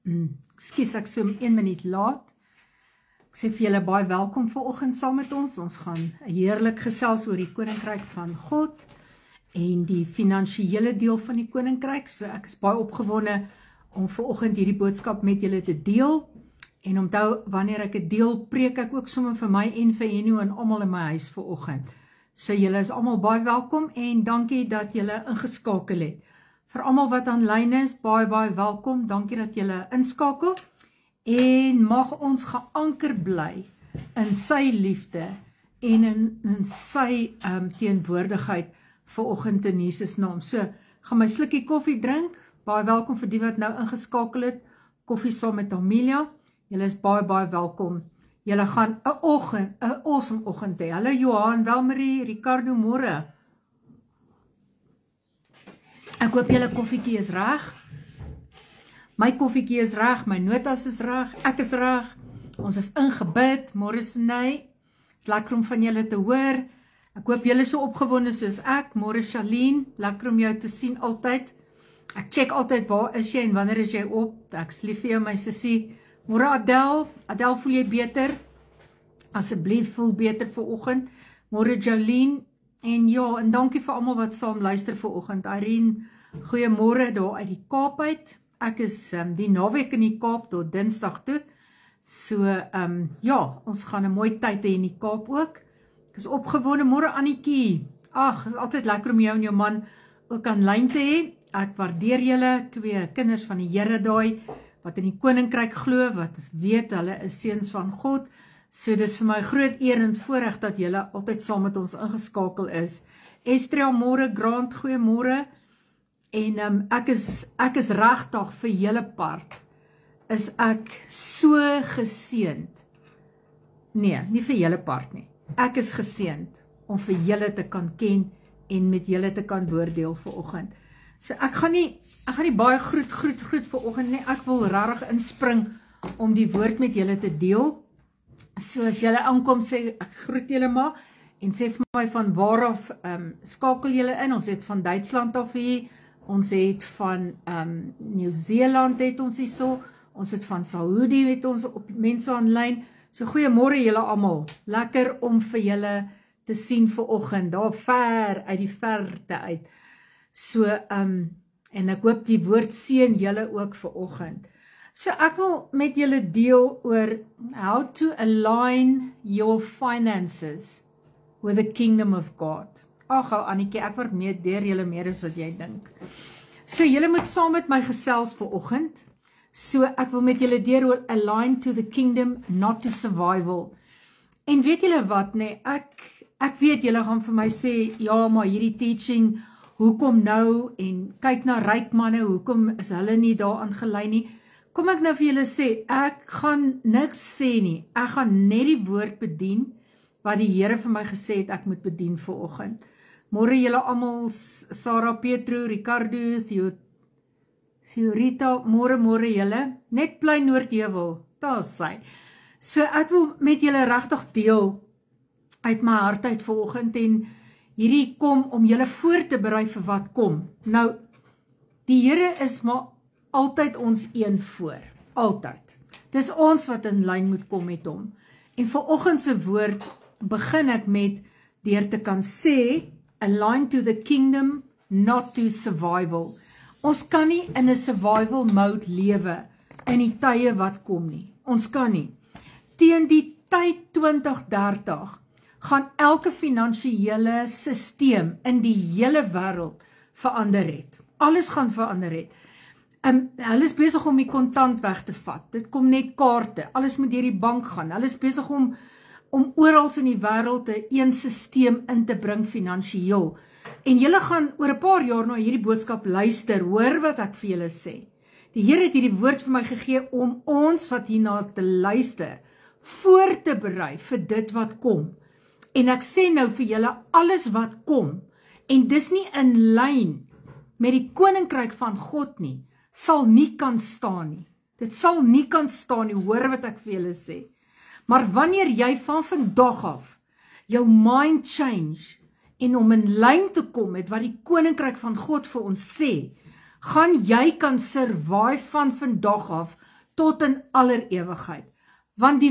Ekskuus, ek so 1 minuut laat. Ek sê vir julle baie welkom vanoggend saam met ons. Ons gaan heerlik gesels oor die Koninkryk van God en die finansiële deel van die Koninkryk. So ek is baie opgewonde om vanoggend hierdie boodskap met julle te deel. En onthou, wanneer ek dit deel, preek ek ook sommer vir my en vir Henno en almal in my huis vanoggend. So julle is almal baie welkom en dankie dat julle ingeskakel het. Vir almal wat aanlyn is, baie welkom. Dankie dat julle inskakel. En mag ons geanker bly in sy liefde en in sy teenwoordigheid vanoggend in Jesus naam. So, gaan my slukkie koffie drink. Baie welkom vir die wat nou ingeskakel het. Koffie saam met Amelia. Julle is baie welkom. Julle gaan 'n awesome oggend hê. Hallo Johan, Welmarie, Ricardo, môre. Ek hoop julle koffietjie is reg. My koffietjie is reg, my notas is reg, ek is reg. Ons is ingebid, môre Sunay. Is lekker om van julle te hoor. Ek hoop julle is so opgewonde soos ek. Môre Charlene, lekker om jou te sien altyd. Ek check altyd waar is jy en wanneer is jy op. Ek's lief vir jou my sussie. Môre Adel, voel jy beter? Asseblief voel beter vanoggend. Môre Jolene, en dankie vir almal wat saam luister vanoggend. Irene, goeiemôre daar uit die Kaap uit. Ek is die naweek in die Kaap tot Dinsdag toe. So, ons gaan 'n mooi tyd hê in die Kaap ook. Ek is opgewonde, môre Annetjie. Ag, is altyd lekker om jou en jou man ook aanlyn te hê. Ek waardeer julle, 2 kinders van die Here daai, wat in die Koninkryk glo, wat weet hulle is seuns van God. So dis vir my groot eer en voorreg dat julle altyd saam met ons ingeskakel is. Estria, môre, Grant, goeiemôre. En ek is regtig vir julle part, is ek so geseënd. Nee, nie vir julle part nie. Ek is geseënd om vir julle te kan ken en met julle te kan woorddeel vanoggend. So ek gaan nie baie groet vanoggend nie. Ek wil regtig inspring om die woord met julle te deel. So as julle aankom, sê ek groet julle maar en sê vir my van waar af skakel julle in. Ons het van Duitsland af hier. Ons het van Nieu-Seeland het ons hierso. Ons het van Saudi het ons op mense aanlyn. So goeiemôre julle almal. Lekker om vir julle te sien vanoggend daar ver uit die verte uit. So en ek hoop die woord seën julle ook vanoggend. So ek wil met julle deel oor how to align your finances with the kingdom of God. Ag, Annetjie, ek waardeer julle meer as wat jy dink. So julle moet saam met my gesels vanoggend. So ek wil met julle deel oor align to the kingdom, not to survival. En weet julle wat, nee, ek weet julle gaan vir my sê, ja, maar hierdie teaching, hoekom nou, en kyk na ryk manne, hoekom is hulle nie daaraan gelei nie? Kom ek nou vir julle sê, ek gaan niks sê nie, ek gaan net die woord bedien, wat die Here vir my gesê het, ek moet bedien vanoggend. Môre julle almal, Sarah, Petro, Ricardo, Theorita, môre julle, net Plein Noordheuwel, daar is sy. So ek wil met julle regtig deel, uit my hart uit vanoggend, en hierdie kom om julle voor te berei vir wat kom. Nou, die Here is maar altyd ons een voor, altyd. Dis ons wat in lyn moet kom met hom. En vanoggend se woord begin ek met deur te kan sê, align to the kingdom, not to survival. Ons kan nie in 'n survival mode lewe in die tye wat kom nie. Ons kan nie. Teen die tyd 2030 gaan elke finansiële sisteem in die hele wêreld verander het. Alles gaan verander het. Hulle is besig om die kontant weg te vat. Dit kom net kaarte. Alles moet deur die bank gaan. Hulle is besig om oral in die wêreld 'n een sisteem in te bring finansiëel. En julle gaan oor 'n paar jaar na hierdie boodskap luister, hoor wat ek vir julle sê. Die Here het hierdie woord vir my gegee om ons wat hierna te luister, voor te berei vir dit wat kom. En ek sê nou vir julle, alles wat kom, en dis nie in lyn met die Koninkryk van God nie, sal nie kan staan nie. Dit sal nie kan staan nie, hoor wat ek vir julle sê. Maar wanneer jy van vandag af jou mind change en om in lyn te kom met wat die Koninkryk van God vir ons sê, gaan jy kan survive van vandag af tot in aller ewigheid. Want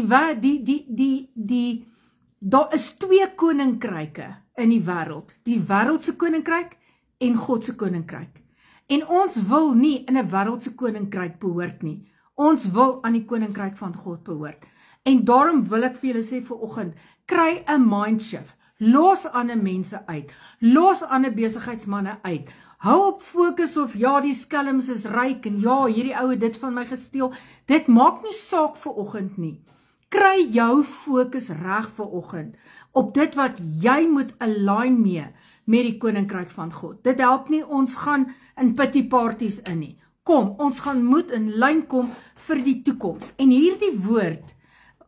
daar is 2 koninkryke in die wêreld. Die wêreldse koninkryk en God se koninkryk. En ons wil nie in 'n wêreldse koninkryk behoort nie. Ons wil aan die koninkryk van God behoort. En daarom wil ek vir julle sê vanoggend, kry 'n mindshift. Los ander mense uit. Los ander besigheidsmanne uit. Hou op fokus of ja, die skelms is ryk en ja, hierdie ou het dit van my gesteel. Dit maak nie saak vanoggend nie. Kry jou fokus reg vanoggend op dit wat jy moet align mee met die koninkryk van God. Dit help nie ons gaan in pity parties in nie. Kom, ons gaan moet in lyn kom vir die toekoms. En hierdie woord,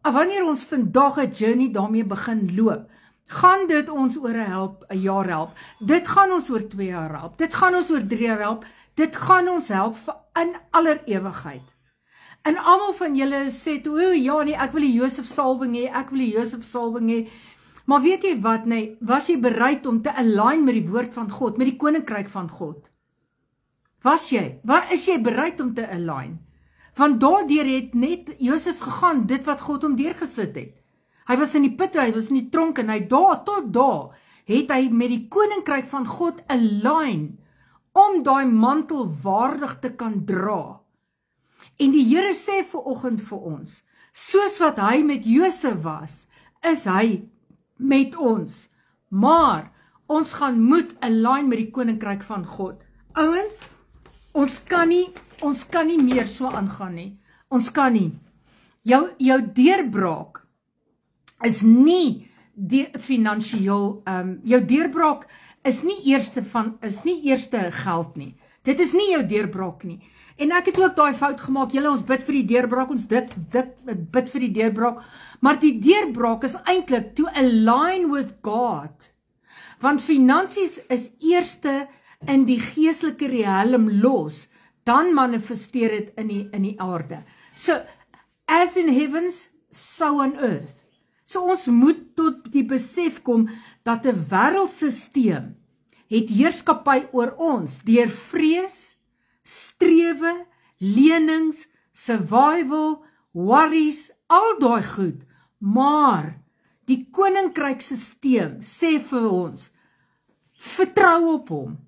wanneer ons vandag 'n journey daarmee begin loop, gaan dit ons oor 'n jaar help. Dit gaan ons oor 2 jaar help. Dit gaan ons oor 3 jaar help. Dit gaan ons help vir in aller ewigheid. En almal van julle sê, o ja nee, ek wil die Josef salwing hê, ek wil die Josef salwing hê. Maar weet jy wat nee, was jy bereid om te align met die woord van God, met die koninkryk van God? Was jy? Waar is jy bereid om te align? Want daardeur het net Josef gegaan, dit wat God hom deurgesit het. Hy was in die put, hy was in die tronk en hy tot daar het hy met die koninkryk van God align om daai mantel waardig te kan dra. En die Here sê vanoggend vir ons, soos wat hy met Josef was, is hy met ons. Maar ons gaan moet align met die koninkryk van God. Ouens, ons kan nie meer so aangaan nie. Ons kan nie. Jou deurbraak is nie finansieel, jou deurbraak is nie eerste geld nie. Dit is nie jou deurbraak nie. En ek het ook daai fout gemaak. Julle, ons bid vir die deurbraak, ons bid vir die deurbraak, maar die deurbraak is eintlik to align with God. Want finansies is eerste in die geestelike riem los, dan manifesteer dit in die aarde. So, as in heavens, so on earth. So ons moet tot die besef kom dat 'n wêreldsisteem het heerskappy oor ons deur vrees, strewe, lenings, survival, worries, al daai goed. Maar die koninkryksisteem sê vir ons, vertrou op hom.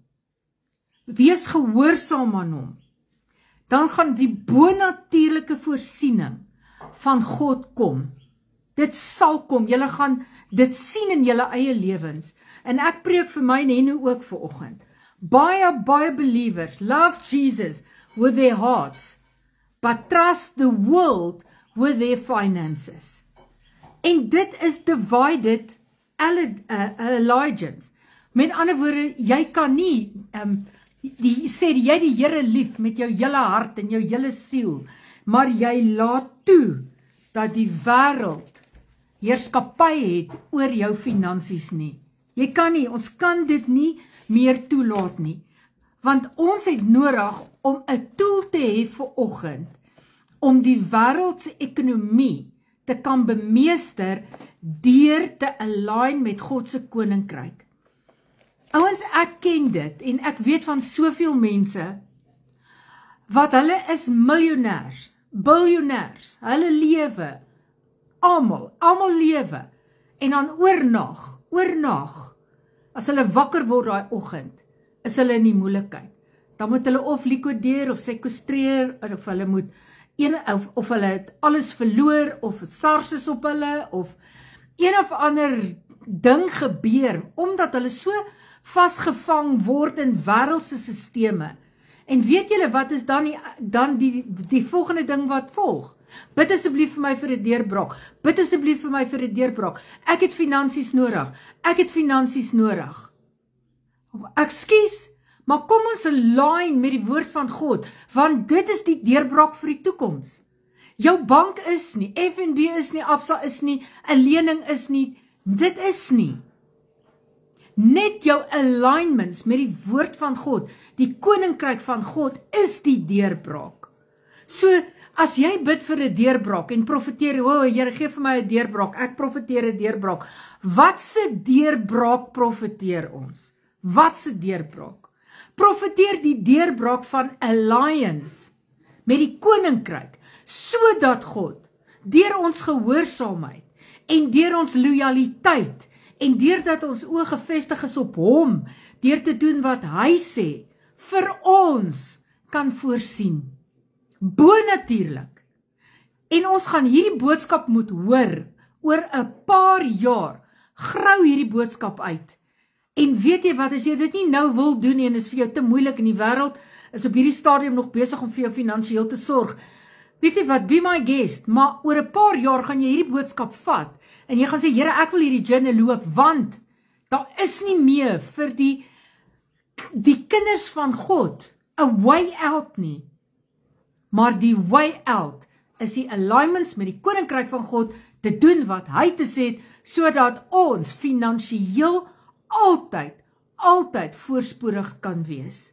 Wees gehoorsaam aan hom. Dan gaan die bonatuurlike voorsiening van God kom. Dit sal kom, julle gaan dit sien in julle eie lewens. En ek preek vir my en Henno ook vanoggend. Baie believers love Jesus with their hearts, but trust the world with their finances. En dit is divided allegiance. Met ander woorde, jy kan nie, sê jy die Here lief met jou hele hart en jou hele siel, maar jy laat toe dat die wêreld heerskappy het oor jou finansies nie. Jy kan nie, ons kan dit nie meer toelaat nie. Want ons het nodig om 'n tool te hê vir oggend, om die wêreldse ekonomie te kan bemeester deur te align met God se koninkryk. Ouens, ek ken dit en ek weet van soveel mense wat hulle is miljonêers, biljonêers, hulle lewe, almal lewe en dan oornag, as hulle wakker word daai oggend, is hulle in die moeilikheid. Dan moet hulle of likwideer of sekwestreer, of hulle moet of hulle het alles verloor, of SARS is op hulle, of een of ander ding gebeur, omdat hulle so vasgevang word in wêreldse sisteme. En weet julle wat is dan die volgende ding wat volg? Bid asseblief vir my vir 'n deurbraak. Bid asseblief vir my vir 'n deurbraak. Ek het finansies nodig. Ekskuus, maar kom ons align met die woord van God, want dit is die deurbraak vir die toekoms. Jou bank is nie, FNB is nie, Absa is nie, 'n lening is nie, dit is nie. Net jou alignments met die woord van God, die koninkryk van God, is die deurbraak. So, as jy bid vir 'n deurbraak en profeteer, Here, gee vir my 'n deurbraak, ek profeteer 'n deurbraak. Wat se deurbraak profeteer ons? Wat se deurbraak? Profeteer die deurbraak van alliance met die koninkryk, sodat God, deur ons gehoorsaamheid, en deur ons loyaliteit, en deurdat ons oë gefestig is op hom, deur te doen wat hy sê, vir ons kan voorsien. Bonatuurlik. En ons gaan hierdie boodskap moet hoor, oor 'n paar jaar, grou hierdie boodskap uit. En weet jy wat, as jy dit nie nou wil doen en is vir jou te moeilik, en die wêreld is op hierdie stadium nog besig om vir jou finansiëel te sorg, weet jy wat, be my guest, maar oor 'n paar jaar gaan jy hierdie boodskap vat, en jy gaan sê, Here, ek wil hierdie journey loop, want daar is nie meer vir die kinders van God 'n way out nie, maar die way out is die alignments met die koninkryk van God, te doen wat hy te sê het, sodat ons finansiëel altyd voorspoedig kan wees.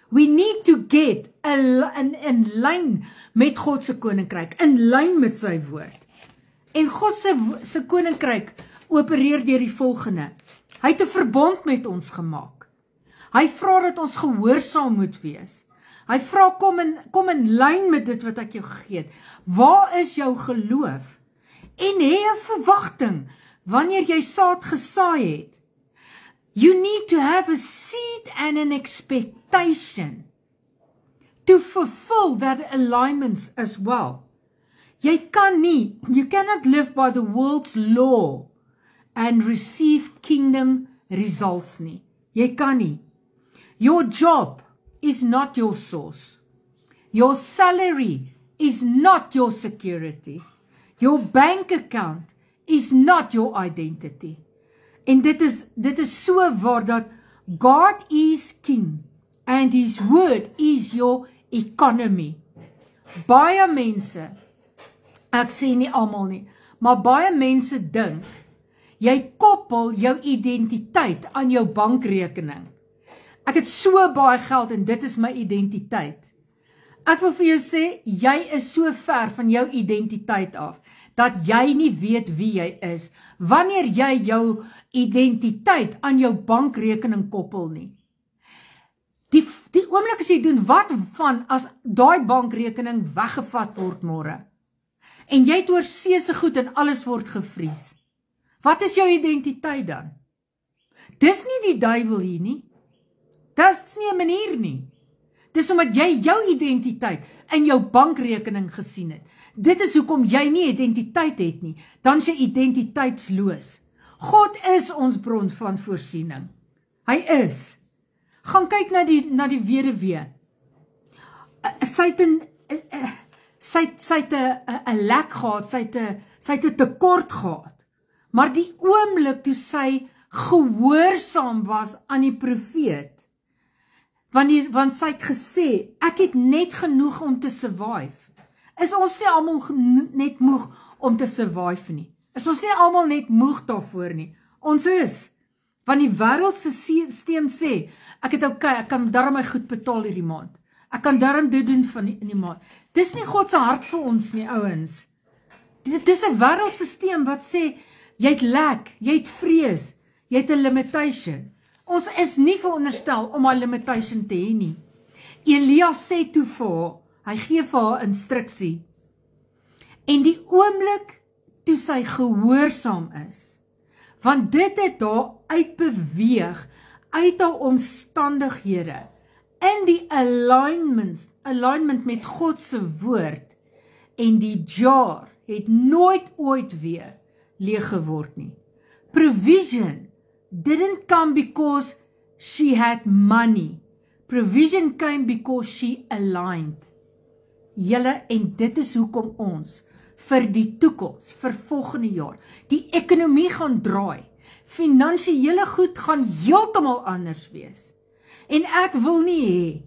We need to get in lyn met God se koninkryk, in lyn met sy woord. En God se koninkryk opereer deur die volgende. Hy het 'n verbond met ons gemaak. Hy vra dat ons gehoorsaam moet wees. Hy vra, kom in lyn met dit wat ek jou gegee het. Waar is jou geloof? En hê 'n verwagting, wanneer jy saad gesaai het. You need to have a seed and an expectation to fulfill that alignments as well. You cannot live by the world's law and receive kingdom results nie. Jy kan nie. Your job is not your source. Your salary is not your security. Your bank account is not your identity. En dit is so waar dat God is king and his word is your economy. Baie mense, ek sê nie almal nie, maar baie mense dink, jy koppel jou identiteit aan jou bankrekening. Ek het so baie geld en dit is my identiteit. Ek wil vir jou sê, jy is so ver van jou identiteit af, dat jy nie weet wie jy is, wanneer jy jou identiteit aan jou bankrekening koppel nie. Die oomblik as jy doen, wat van as daai bankrekening weggevat word môre, en jy het oorsee se goed en alles word gevries, wat is jou identiteit dan? Dis nie die duiwel hier nie, dis nie 'n manier nie. Dis omdat jy jou identiteit in jou bankrekening gesien het. Dit is hoekom jy nie identiteit het nie, dan is jy identiteitsloos. God is ons bron van voorsiening. Hy is. Gaan kyk na die weduwee. Sy het 'n lek gehad, sy het 'n tekort gehad. Maar die oomblik toe sy gehoorsaam was aan die profeet, want sy het gesê, ek het net genoeg om te survive. Is ons nie almal net moeg om te survive nie? Is ons nie almal net moeg daarvoor nie? Ons is. Want die wêreldse stelsel sê, ek kan darm my goed betaal hierdie maand. Ek kan darm dit doen in die maand. Dis nie God se hart vir ons nie, ouens. Dit is 'n wêreldstelsel wat sê, jy het lack, jy het vrees, jy het 'n limitation. Ons is nie veronderstel om 'n limitation te hê nie. Elia sê toe vir haar, hy gee vir haar instruksie. En die oomblik toe sy gehoorsaam is, want dit het haar uitbeweeg uit haar omstandighede in die alignment met God se woord, en die jar het nooit ooit weer leeg geword nie. Provision didn't come because she had money. Provision came because she aligned. Julle, en dit is hoekom ons vir die toekoms, vir volgende jaar, die ekonomie gaan draai. Finansiële goed gaan heeltemal anders wees. En ek wil nie hê,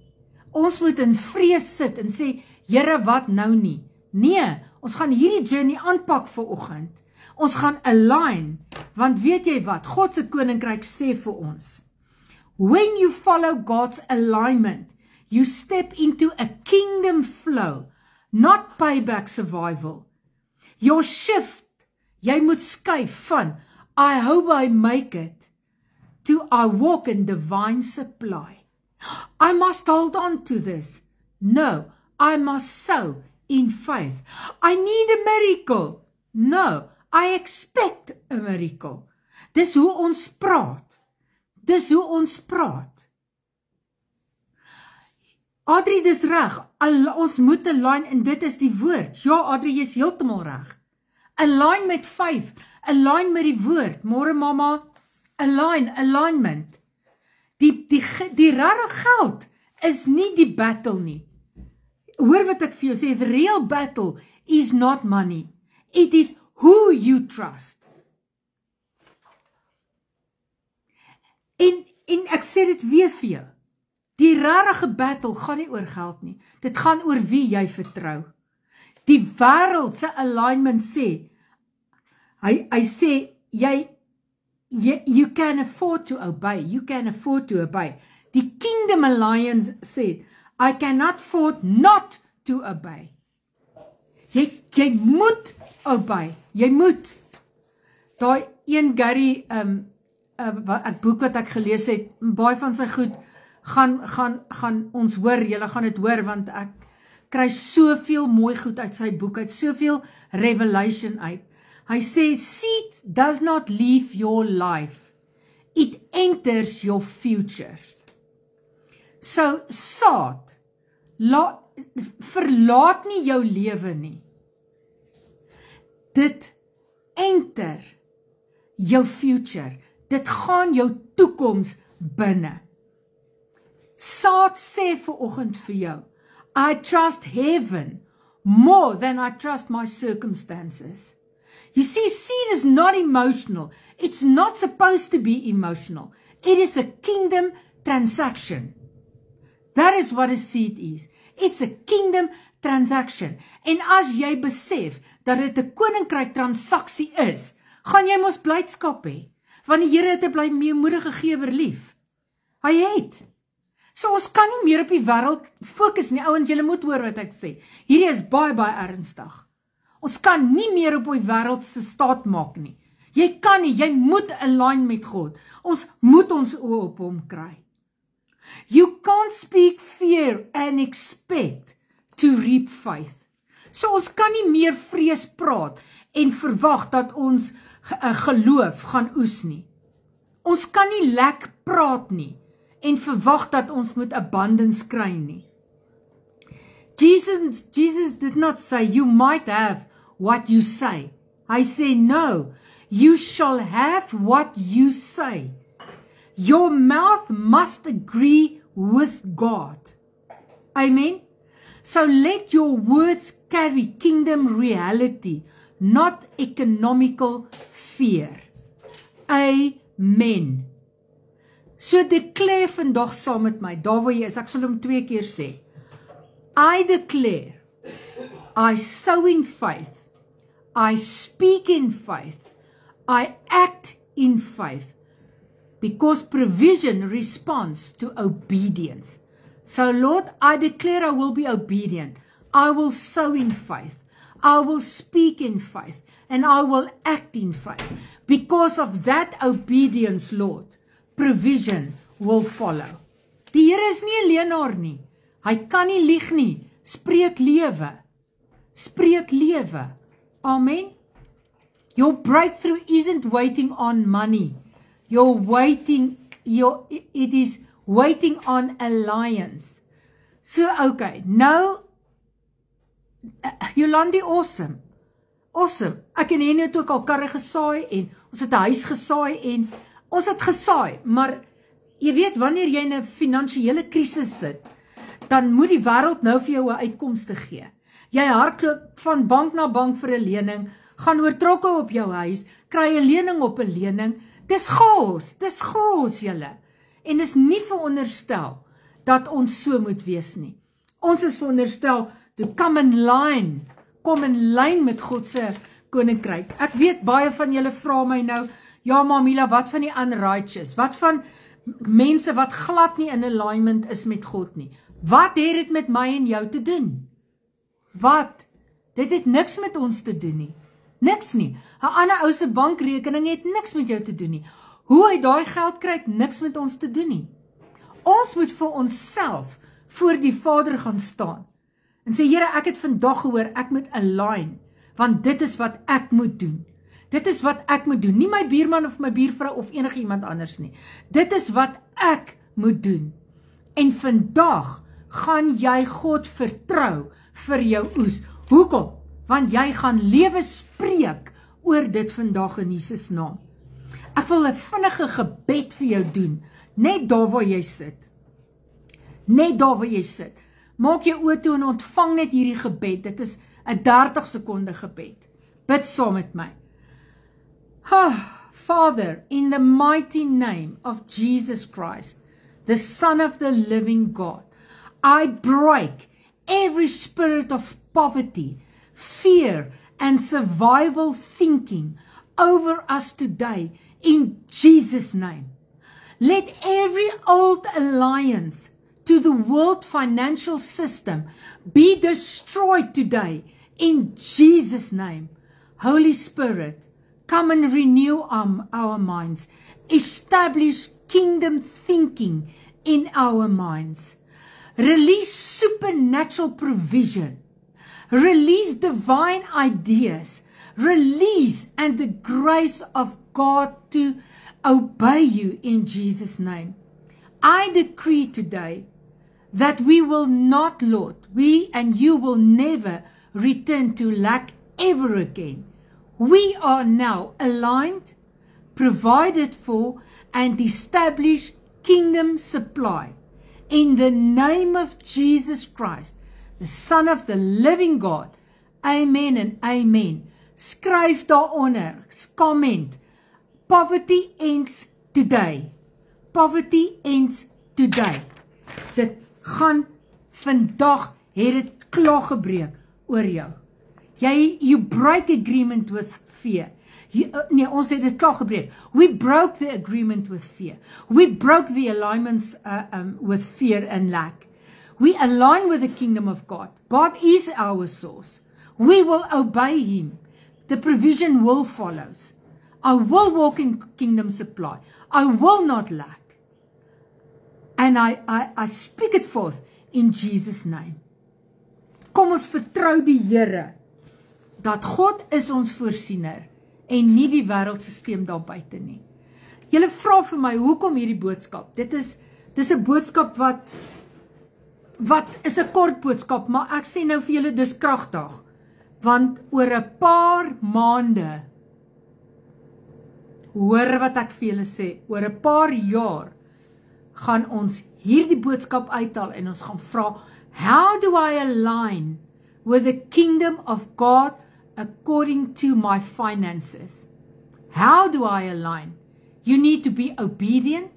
ons moet in vrees sit en sê, Here, wat nou nie? Nee, ons gaan hierdie journey aanpak vanoggend. Ons gaan align, want weet jy wat? God se koninkryk sê vir ons, when you follow God's alignment, you step into a kingdom flow, not payback survival. Your shift, jy moet skuif van, I hope I make it, to I walk in divine supply. I must hold on to this. No, I must sow in faith. I need a miracle. No, I expect a miracle. Dis hoe ons praat. Dis hoe ons praat. Adrie, dis reg. Ons moet align en dit is die woord. Ja, Adrie, jy is heeltemal reg. Align met faith. Align met die woord. Môre mamma, alignment. Die rare geld is nie die battle nie. Hoor wat ek vir jou sê, the real battle is not money. It is who you trust. En ek sê dit weer vir jou. Die rarige battle gaan nie oor geld nie. Dit gaan oor wie jy vertrou. Die wêreld se alignment sê, hy sê, you can afford to obey. You can afford to obey. Die Kingdom Alliance sê, I cannot afford not to obey. Jy moet obey. Jy moet. Daai een Gary, ek boek wat ek gelees het, baie van sy goed, gaan ons hoor, julle gaan dit hoor, want ek kry soveel mooi goed uit sy boek, uit soveel revelation uit. Hy sê, seed does not leave your life. It enters your future. So, saad, verlaat nie jou lewe nie. Dit enter jou future. Dit gaan jou toekoms binne. Saad sê vanoggend vir jou, I trust heaven more than I trust my circumstances. You see, seed is not emotional. It's not supposed to be emotional. It is a kingdom transaction. That is what a seed is. It's a kingdom transaction. En as jy besef dat dit 'n koninkryk transaksie is, gaan jy mos blydskap hê. Want die Here het 'n blymoedige gewer lief. Hy het. So ons kan nie meer op die wêreld fokus nie. Ouens, julle moet hoor wat ek sê. Hierdie is baie ernstig. Ons kan nie meer op die wêreld se staat maak nie. Jy kan nie, jy moet align met God. Ons moet ons oë op hom kry. You can't speak fear and expect to reap faith. So ons kan nie meer vrees praat en verwag dat ons geloof gaan oes nie. Ons kan nie lek praat nie en verwag dat ons moet abundance kry nie. Jesus did not say, you might have what you say. Hy sê, no, you shall have what you say. Your mouth must agree with God. Amen? So let your words carry kingdom reality, not economical fear. Amen. So declare vandag saam met my, daar waar jy is, ek sal hom 2 keer sê. I declare, I sow in faith, I speak in faith, I act in faith, because provision responds to obedience. So Lord, I declare I will be obedient. I will sow in faith. I will speak in faith. And I will act in faith. Because of that obedience, Lord, provision will follow. Die Here is nie 'n leienaar nie. Hy kan nie lieg nie. Spreek lewe. Spreek lewe. Amen. Your breakthrough isn't waiting on money. It is waiting on alliance. So, okay, nou, Jolandi, awesome. Ek en Henny het ook al karre gesaai en ons het 'n huis gesaai en ons het gesaai, maar jy weet, wanneer jy in 'n finansiële krisis sit, dan moet die wêreld nou vir jou 'n uitkomste gee. Jy hardloop van bank na bank vir 'n lening, gaan oortrokke op jou huis, kry 'n lening op 'n lening. Dis chaos julle. En is nie veronderstel dat ons so moet wees nie. Ons is veronderstel to come in lyn met God se koninkryk. Ek weet baie van julle vra my nou, ja Mamila, wat van die unrighteous? Wat van mense wat glad nie in alignment is met God nie? Wat het dit met my en jou te doen? Wat? Dit het niks met ons te doen nie. Niks nie. 'n ander ou se bankrekening het niks met jou te doen nie. Hoe hy daai geld kry, het niks met ons te doen nie. Ons moet vir onsself voor die Vader gaan staan En sê, Here, ek het vandag gehoor, ek moet align, want dit is wat ek moet doen. Dit is wat ek moet doen, nie my buurman of my buurvrou of enige iemand anders nie. Dit is wat ek moet doen. En vandag gaan jy God vertrou vir jou oes. Hoekom? Want jy gaan lewe spreek oor dit vandag in Jesus naam. Ek wil 'n vinnige gebed vir jou doen, net daar waar jy sit. Net daar waar jy sit. Maak jou oë toe en ontvang net hierdie gebed. Dit is 'n 30 sekonde gebed. Bid saam met my. Father, in the mighty name of Jesus Christ, the Son of the living God, I break every spirit of poverty, fear, and survival thinking over us today in Jesus' name. Let every old alliance to the world financial system be destroyed today in Jesus' name. Holy Spirit, come and renew our minds. Establish kingdom thinking in our minds. Release supernatural provision. Release divine ideas. Release and the grace of God to obey you in Jesus' name. I decree today that we will not, Lord, we and you will never return to lack ever again. We are now aligned, provided for, and established kingdom supply. In the name of Jesus Christ, the Son of the living God. Amen and amen. Skryf daaronder, comment. Poverty ends today. Poverty ends today. Dit gaan vandag, het dit klaar gebreek oor jou. You break agreement with fear. Ons het dit klaar gebreek. We broke the agreement with fear. We broke the alignments with fear and lack. We align with the kingdom of God. God is our source. We will obey him. The provision will follow. I will walk in kingdom supply. I will not lack. And I speak it forth in Jesus' name. Kom ons vertrou die Here, dat God is ons voorsiener, en nie die wêreldsisteem daar buite nie. Julle vra vir my, hoekom hierdie boodskap? Dis 'n boodskap wat is 'n kort boodskap, maar ek sê nou vir julle, dis kragtig. Want oor 'n paar maande, hoor wat ek vir julle sê, oor 'n paar jaar, gaan ons hierdie boodskap uithaal, en ons gaan vra, how do I align with the kingdom of God according to my finances? How do I align? You need to be obedient.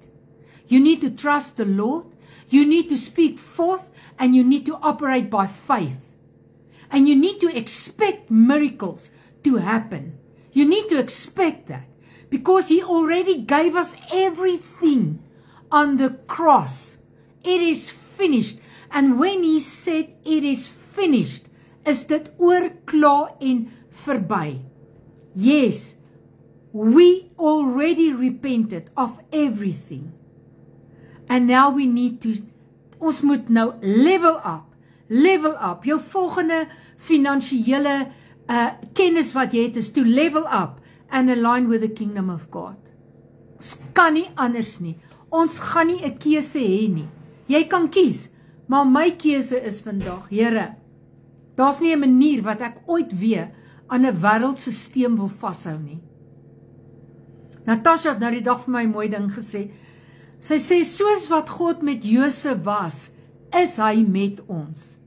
You need to trust the Lord. You need to speak forth, and you need to operate by faith. And you need to expect miracles to happen. You need to expect that, because he already gave us everything on the cross. It is finished. And when he said it is finished, is dit oor, klaar en verby. Yes, we already repented of everything. And now we need to, ons moet nou level up. Level up. Jou volgende finansiële kennis wat jy het, is to level up and align with the kingdom of God. Ons kan nie anders nie. Ons gaan nie 'n keuse hê nie. Jy kan kies, maar my keuse is vandag, Here, daar's nie 'n manier wat ek ooit weer aan 'n wêreldsisteem wil vashou nie. Natasha het nou die dag vir my 'n mooi ding gesê. Sy sê, soos wat God met Josef was, is hy met ons.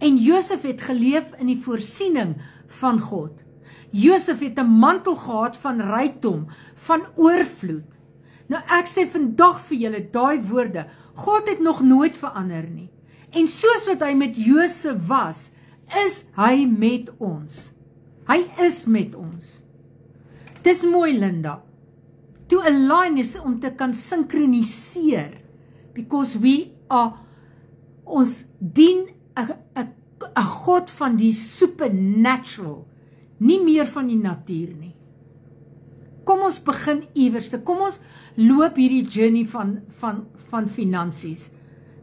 En Josef het geleef in die voorsiening van God. Josef het 'n mantel gehad van rykdom, van oorvloed. Nou ek sê vandag vir julle daai woorde, God het nog nooit verander nie. En soos wat hy met Josef was, is hy met ons. Hy is met ons. Dis mooi, Linda. To align is om te kan synkroniseer, because ons dien 'n God van die supernatural, nie meer van die natuur nie. Kom ons begin iewers, kom ons loop hierdie journey van finansies.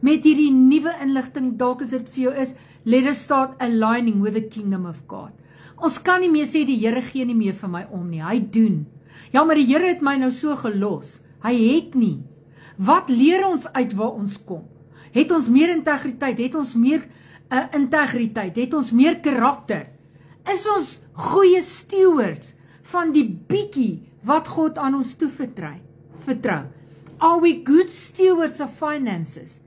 met hierdie nuwe inligting, dalk as dit vir jou is, let us start aligning with the kingdom of God. Ons kan nie meer sê die Here gee nie meer vir my om nie, hy doen. Ja, maar die Here het my nou so gelos. Hy het nie. Wat leer ons uit waar ons kom? Het ons meer integriteit? Het ons meer integriteit? Het ons meer karakter? Is ons goeie stewards van die bietjie wat God aan ons toevertrou? Are we good stewards of finances?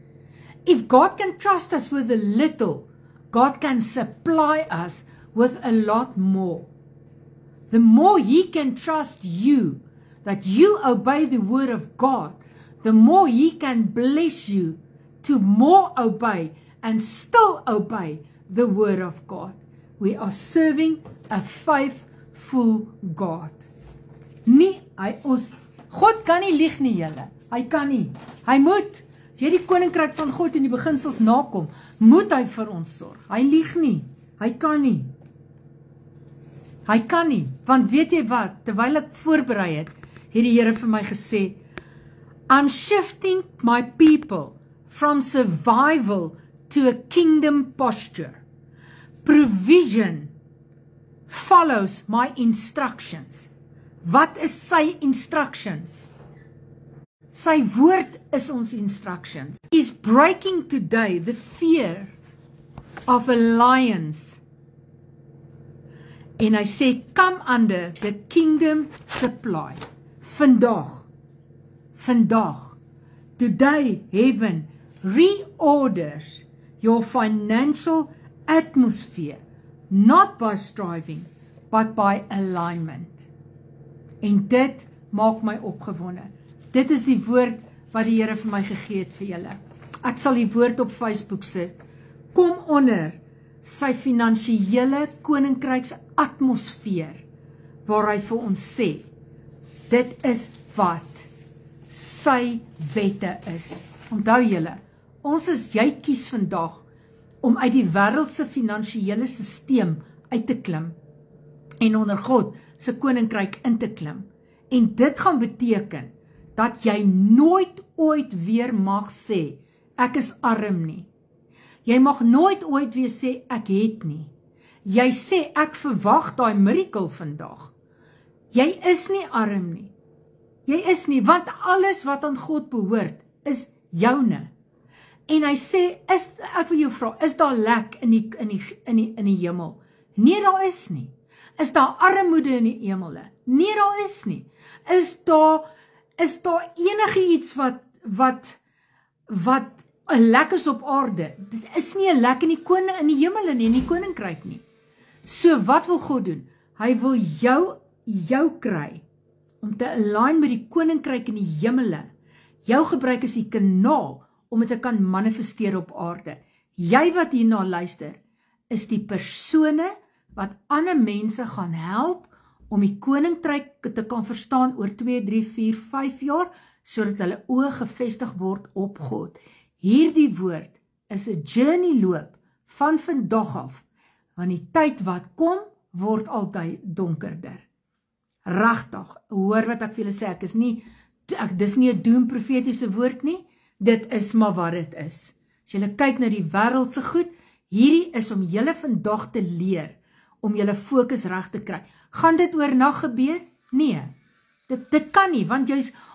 If God can trust us with a little, God can supply us with a lot more. The more He can trust you, that you obey the word of God, the more He can bless you to more obey and still obey the word of God. We are serving a faithful God. God kan nie lieg nie, julle. Hy kan nie. Hy moet. As jy die koninkryk van God en die beginsels nakom, moet hy vir ons sorg. Hy lieg nie. Hy kan nie. Hy kan nie. Want weet jy wat? Terwyl ek voorberei het die Here vir my gesê, I'm shifting my people from survival to a kingdom posture. Provision follows my instructions. Wat is sy instructions? Sy woord is ons instructions. He's breaking today the fear of a lions. En hy sê, come under the kingdom supply. Vandag, today heaven reorders your financial atmosphere, not by striving, but by alignment. En dit maak my opgewonde. Dit is die woord wat die Here vir my gegee het vir julle. Ek sal die woord op Facebook sit. Kom onder sy finansiële koninkryks atmosfeer, waar hy vir ons sê, dit is wat sy wette is. Onthou julle, jy kies vandag om uit die wêreldse finansiële sisteem uit te klim en onder God se koninkryk in te klim. En dit gaan beteken dat jy nooit ooit weer mag sê, ek is arm nie. Jy mag nooit ooit weer sê, ek het nie. Jy sê, ek verwag daai miracle vandag. Jy is nie arm nie. Jy is nie, want alles wat aan God behoort, is joune. En hy sê, ek wil jou vra, is daar lek in die hemel? Nee, daar is nie. Is daar armoede in die hemele? Nee, daar is nie. Is daar enige iets wat 'n lek is op aarde? Dit is nie 'n lek in die hemele nie, in die koninkryk nie. So wat wil God doen? Hy wil jou kry om te align met die koninkryk in die hemele. Jou gebruik as die kanaal om dit te kan manifesteer op aarde. Jy wat hierna luister, is die persone wat ander mense gaan help om die koninkryk te kan verstaan oor 2, 3, 4, 5 jaar, sodat hulle oë gefestig word op God. Hierdie woord is 'n journey loop van vandag af, want die tyd wat kom, word altyd donkerder. Regtig, hoor wat ek vir julle sê, dis nie 'n doemprofetiese woord nie, dit is maar wat dit is. As julle kyk na die wêreldse goed, hierdie is om julle vandag te leer, om julle fokus reg te kry. Gaan dit oornag gebeur? Nee, dit kan nie, want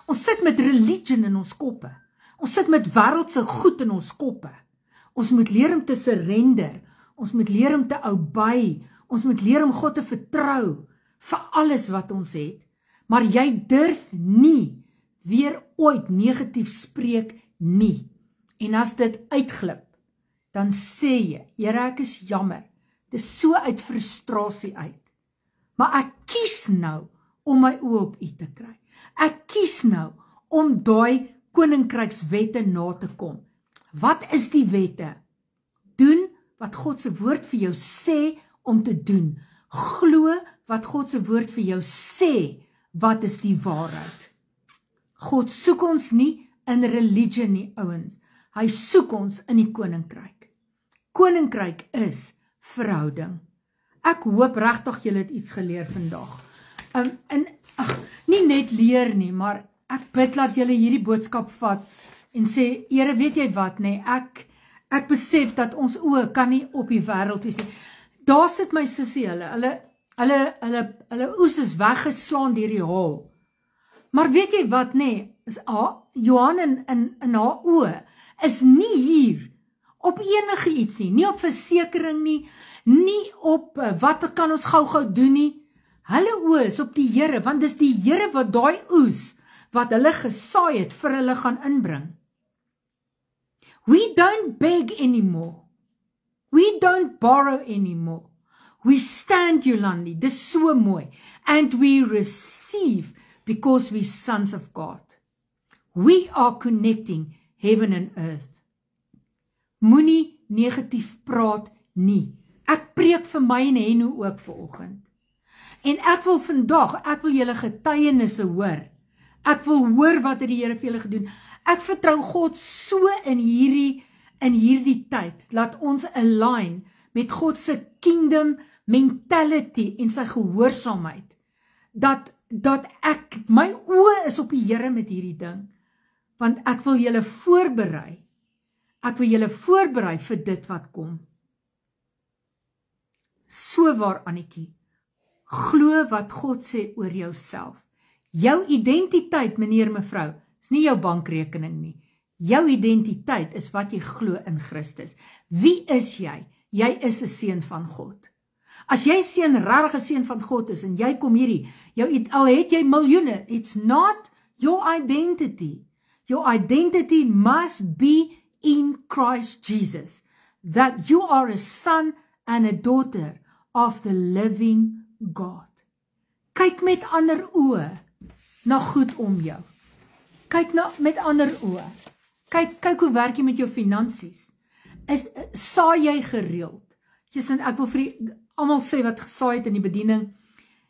ons sit met religion in ons koppe. Ons sit met wêreldse goed in ons koppe. Ons moet leer om te surrender, ons moet leer om te obey, ons moet leer om God te vertrou, vir alles wat ons het, maar jy durf nie weer ooit negatief spreek nie. En as dit uitglip, dan sê jy, Here, ek is jammer, dit is so uit frustrasie uit, maar ek kies nou om my oë op U te kry. Ek kies nou om daai koninkrykswette na te kom. Wat is die wette? Doen wat God se woord vir jou sê om te doen. Glo wat God se woord vir jou sê, wat is die waarheid. God soek ons nie in religie nie, ouens. Hy soek ons in die koninkryk. Koninkryk is verhouding. Ek hoop regtig julle het iets geleer vandag. Nie net leer nie, maar ek bid dat julle hierdie boodskap vat en sê, Here, weet jy wat, nee, ek besef dat ons oë kan nie op die wêreld wees nie. Daar sit my sussie, hulle oes is weggeslaan deur die haal. Maar weet jy wat, nee, Johan in haar oë is nie hier op enige iets nie op versekering nie op wat kan ons gou doen nie. Hulle oë is op die Here, want dis die Here wat daai oes, wat hulle gesaai het, vir hulle gaan inbring. We don't beg anymore. We don't borrow anymore. We stand, Yolandi, dis so mooi. And we receive because we sons of God. We are connecting heaven and earth. Moenie negatief praat nie. Ek preek vir my en Henno ook vanoggend. En ek wil vandag, ek wil julle getuienisse hoor. Ek wil hoor wat het die Here vir julle gedoen. Ek vertrou God so in hierdie tyd, laat ons align met God se kingdom mentality en sy gehoorsaamheid, dat my oë is op die Here met hierdie ding, want ek wil julle voorberei vir dit wat kom. So waar, Annetjie, glo wat God sê oor jouself. Jou identiteit, meneer, mevrou, is nie jou bankrekening nie. Jou identiteit is wat jy glo in Christus. Wie is jy? Jy is 'n seun van God. As jy regtig 'n seun van God is, en jy kom hierdie, al het jy miljoene, it's not your identity. Your identity must be in Christ Jesus. That you are a son and a daughter of the living God. Kyk met ander oë na goed om jou. Kyk met ander oë. Kyk hoe werk jy met jou finansies. Saai jy gereeld? Ek wil vir almal sê wat gesaai het in die bediening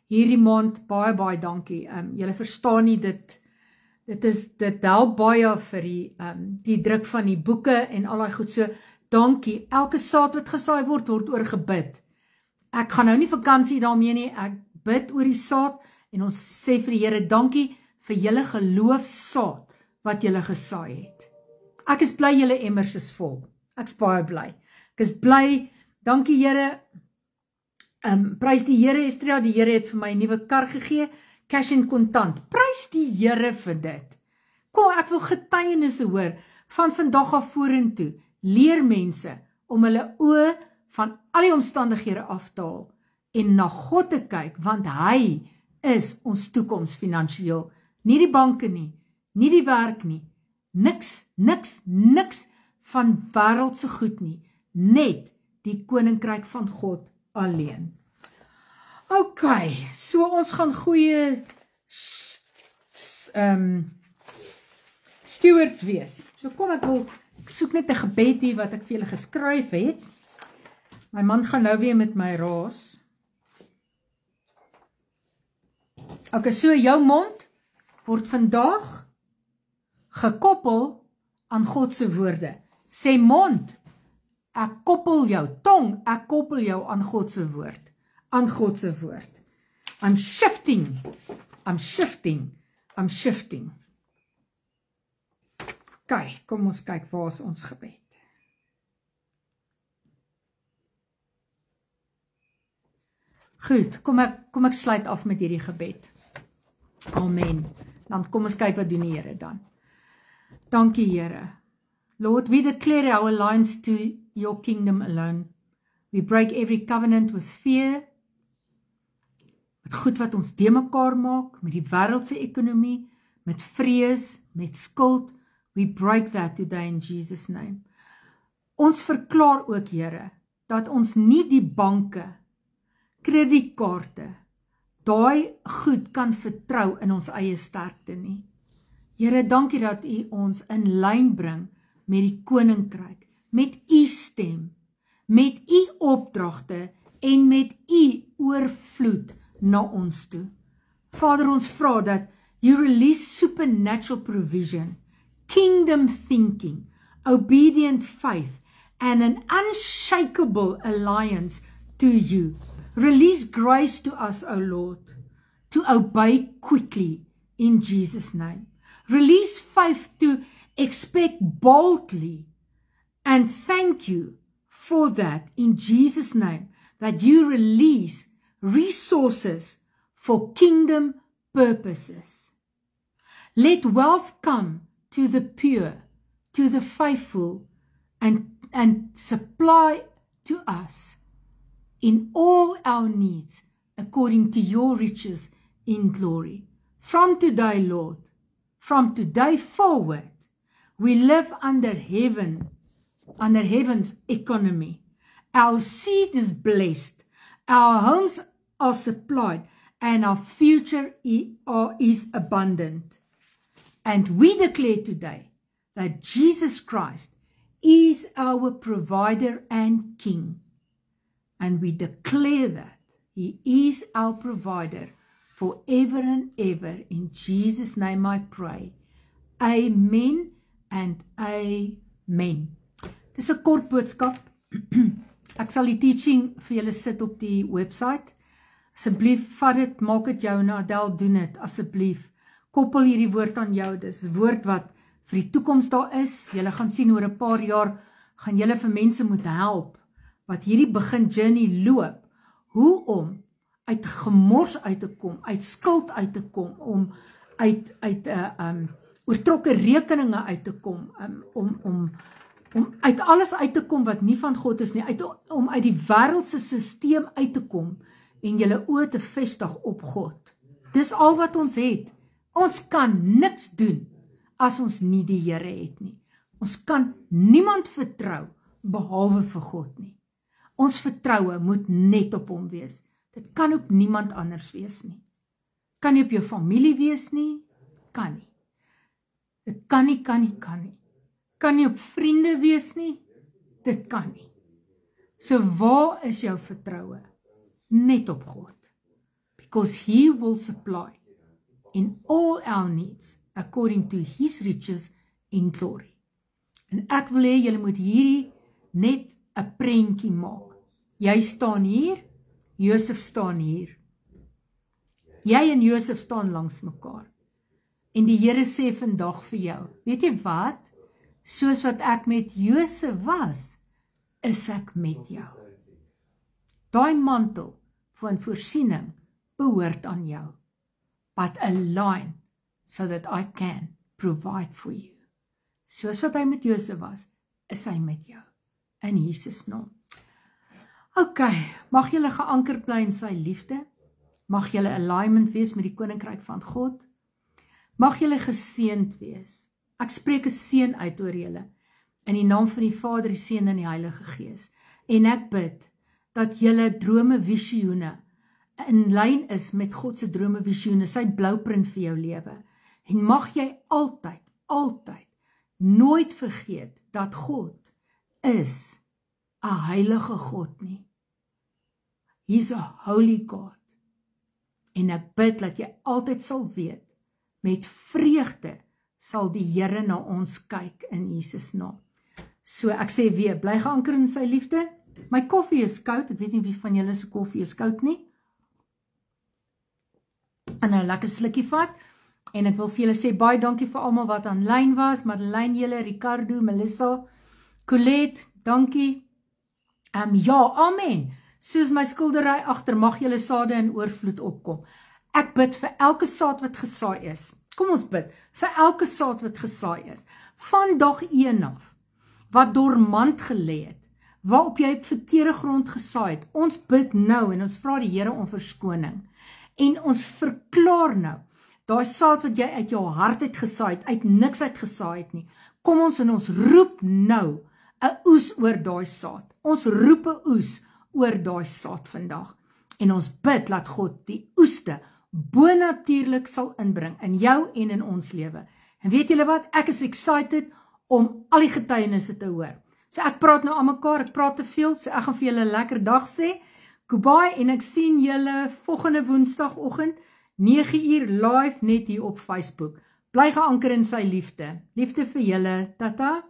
hierdie maand, baie dankie. Julle verstaan nie dit help baie vir die druk van die boeke en al daai goed, so dankie. Elke saad wat gesaai word oor gebid. Ek gaan nou nie vakansie daarmee nie, ek bid oor die saad en ons sê vir die Here dankie vir julle geloofsaad wat julle gesaai het. Ek is bly julle emmers is vol. Ek is baie bly. Ek is bly. Dankie Here. Prys die Here, Estria, die Here het vir my 'n nuwe kar gegee, cash en kontant. Prys die Here vir dit. Kom, ek wil getuienisse hoor van vandag af vorentoe. Leer mense om hulle oë van al die omstandighede af te haal en na God te kyk, want hy is ons toekoms finansiëel. Nie die banke nie, nie die werk nie, niks van wêreldse goed nie, net die koninkryk van God alleen. Ok, so ons gaan goeie stewards wees. So kom ek soek net 'n gebed hier wat ek vir julle geskryf het. My man gaan nou weer met my raas. Ok, so jou mond word vandag gekoppel aan God se woorde. Sê mond, ek koppel jou, tong, ek koppel jou aan God se woord. Aan God se woord. I'm shifting. Kyk, kom ons kyk, waar is ons gebed? Goed, kom ek sluit af met hierdie gebed. Amen. Dan kom ons kyk wat doen die Here dan. Dankie Here. Lord, we declare our alliance to your kingdom alone. We break every covenant with fear. Met goed wat ons de mekaar maak, met die wêreldse ekonomie, met vrees, met skuld. We break that today in Jesus' name. Ons verklaar ook, Here, dat ons nie die banke, kredietkaarte, daai goed kan vertrou in ons eie sterkte nie. Here, dankie dat U ons in lyn bring met die koninkryk, met U stem, met U opdragte en met U oorvloed na ons toe. Vader, ons vra dat You release supernatural provision, kingdom thinking, obedient faith, and an unshakable alliance to You. Release grace to us, O Lord, to obey quickly in Jesus' name. Release faith to expect boldly, and thank you for that in Jesus' name, that you release resources for kingdom purposes. Let wealth come to the pure, to the faithful, and supply to us in all our needs according to your riches in glory. From today, Lord, from today forward, we live under heaven's economy. Our seed is blessed, our homes are supplied, and our future is abundant. And we declare today that Jesus Christ is our provider and King. And we declare that He is our provider forever and ever. In Jesus' name I pray. Amen and amen. Dis 'n kort boodskap. Ek sal die teaching vir julle sit op die website. Asseblief, vat dit, maak dit jou, Adel, doen dit, asseblief. Koppel hierdie woord aan jou, dis woord wat vir die toekoms daar is. Julle gaan sien oor 'n paar jaar, gaan julle vir mense moet help, wat hierdie begin journey loop, hoe om uit gemors uit te kom, uit skuld uit te kom, om uit oortrokke rekeninge uit te kom, om uit alles uit te kom wat nie van God is nie, om uit die wêreldse stelsel uit te kom, en julle oë te vestig op God. Dis al wat ons het. Ons kan niks doen, as ons nie die Here het nie. Ons kan niemand vertrou, behalwe vir God nie. Ons vertroue moet net op hom wees. Dit kan op niemand anders wees nie. Kan nie op jou familie wees nie, kan nie. Dit kan nie. Kan nie op vriende wees nie, dit kan nie. So waar is jou vertroue? Net op God. Because He will supply in all our needs, according to His riches in glory. En ek wil hê julle moet hierdie net 'n prentjie maak. Jy staan hier, Josef staan hier. Jy en Josef staan langs mekaar. En die Here sê vandag vir jou, weet jy wat? Soos wat ek met Josef was, is ek met jou. Daai mantel van voorsiening behoort aan jou. But align so that I can provide for you. Soos wat hy met Josef was, is hy met jou. In Jesus naam. Ok, mag julle geanker bly in sy liefde. Mag julle alignment wees met die koninkryk van God. Mag julle geseënd wees. Ek spreek 'n seën uit oor julle. In die naam van die Vader, die Seun en die Heilige Gees. En ek bid dat julle drome, visioene in lyn is met God se drome, visioene, sy blueprint vir jou lewe. En mag jy altyd, nooit vergeet dat God is 'n heilige God nie. He's a holy God. En ek bid dat jy altyd sal weet, met vreugde sal die Here na ons kyk in Jesus naam. So ek sê weer, bly geanker in sy liefde. My koffie is koud, ek weet nie wie van julle se koffie is koud nie. En 'n lekker slukkie vat. En ek wil vir julle sê, baie dankie vir almal wat aanlyn was, Madeleine, julle, Ricardo, Melissa, Colette, dankie. Ja, amen. Soos my skildery agter, mag julle sade in oorvloed opkom. Ek bid vir elke saad wat gesaai is. Kom ons bid, vir elke saad wat gesaai is. Van dag 1 af, wat dormant gelê het, waarop jy op verkeerde grond gesaai het. Ons bid nou en ons vra die Here om verskoning. En ons verklaar nou, daai saad wat jy uit jou hart uit gesaai het, uit niks uit gesaai het nie. Kom ons en ons roep nou 'n oes oor daai saad. Ons roep 'n oes oor daai saad vandag. En ons bid dat God die oeste bonatuurlik sal inbring in jou en in ons lewe. En weet julle wat? Ek is excited om al die getuienisse te hoor. So ek praat nou aan mekaar, ek praat te veel, so ek gaan vir julle 'n lekker dag sê. Goodbye en ek sien julle volgende Woensdagoggend 9uur live net hier op Facebook. Bly geanker in sy liefde. Liefde vir julle. Tata.